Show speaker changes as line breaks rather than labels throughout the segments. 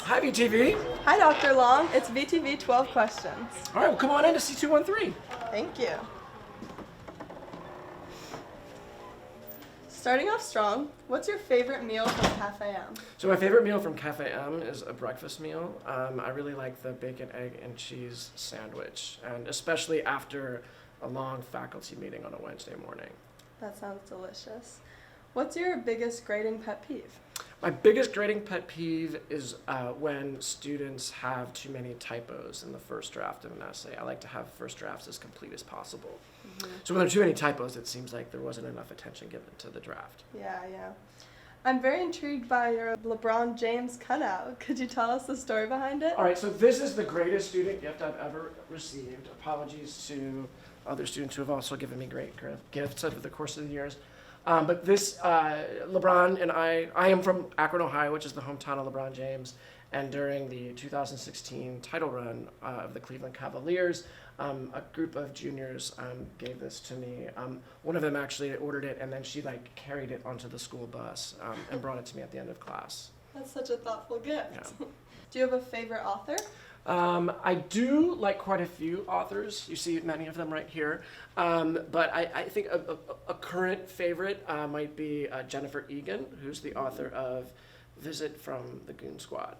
Hi, VTV.
Hi, Dr. Long. It's VTV 12 questions.
All right, well, come on in to C213.
Thank you. Starting off strong, what's your favorite meal from Cafe M?
So my favorite meal from Cafe M is a breakfast meal. I really like the bacon, egg, and cheese sandwich, and especially after a long faculty meeting on a Wednesday morning.
That sounds delicious. What's your biggest grading pet peeve?
My biggest grading pet peeve is when students have too many typos in the first draft of an essay. I like to have first drafts as complete as possible. Mm-hmm. So when there are too many typos, it seems like there wasn't enough attention given to the draft.
Yeah. I'm very intrigued by your LeBron James cutout. Could you tell us the story behind it?
All right, so this is the greatest student gift I've ever received. Apologies to other students who have also given me great gifts over the course of the years. But this, LeBron and I am from Akron, Ohio, which is the hometown of LeBron James. And during the 2016 title run of the Cleveland Cavaliers, a group of juniors gave this to me. One of them actually ordered it, and then she carried it onto the school bus and brought it to me at the end of class.
That's such a thoughtful gift.
Yeah.
Do you have a favorite author?
I do like quite a few authors. You see many of them right here. But I think a current favorite might be Jennifer Egan, who's the author of Visit from the Goon Squad.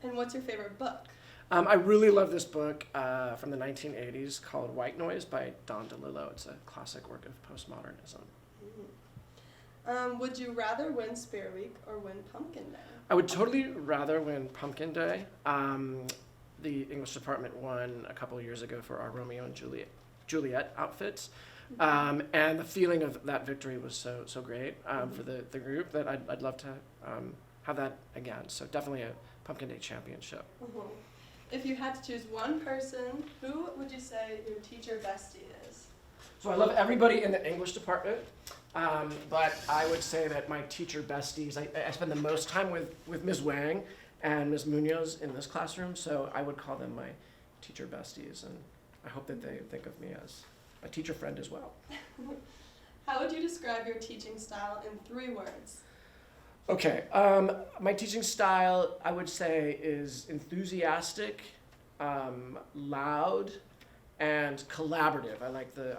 And what's your favorite book?
I really love this book from the 1980s called White Noise by Don DeLillo. It's a classic work of postmodernism.
Mm-hmm. Would you rather win Spirit Week or win Pumpkin Day?
I would totally rather win Pumpkin Day. The English department won a couple of years ago for our Romeo and Juliet outfits. And the feeling of that victory was so great for the group that I'd love to have that again. So definitely a Pumpkin Day championship.
Mm-hmm. If you had to choose one person, who would you say your teacher bestie is?
So I love everybody in the English department, but I would say that my teacher besties, I spend the most time with Ms. Wang and Ms. Munoz in this classroom, so I would call them my teacher besties, and I hope that they think of me as a teacher friend as well.
How would you describe your teaching style in 3 words?
Okay, my teaching style, I would say, is enthusiastic, loud, and collaborative. I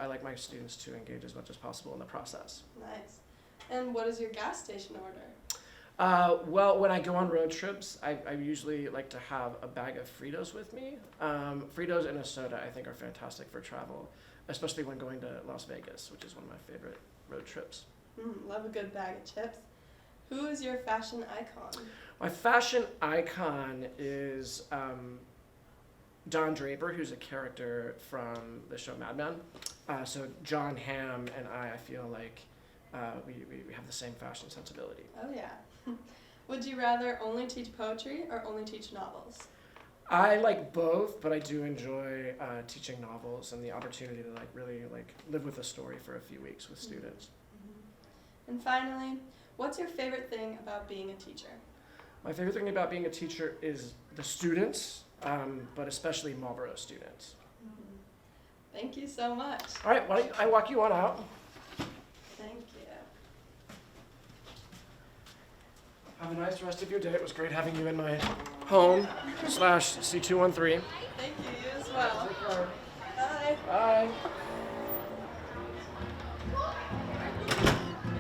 like my students to engage as much as possible in the process.
Nice. And what is your gas station order?
Well, when I go on road trips, I usually like to have a bag of Fritos with me. Fritos and a soda, I think, are fantastic for travel, especially when going to Las Vegas, which is one of my favorite road trips.
Love a good bag of chips. Who is your fashion icon?
My fashion icon is Don Draper, who's a character from the show Mad Men. So John Hamm and I feel like we have the same fashion sensibility.
Oh yeah. Would you rather only teach poetry or only teach novels?
I like both, but I do enjoy teaching novels and the opportunity to really live with a story for a few weeks with students.
Mm-hmm. And finally, what's your favorite thing about being a teacher?
My favorite thing about being a teacher is the students, but especially Marlboro students.
Mm-hmm. Thank you so much.
All right, why don't I walk you on out?
Thank you.
Have a nice rest of your day. It was great having you in my home /C213.
Thank you, you as well.
Take care.
Bye.
Bye.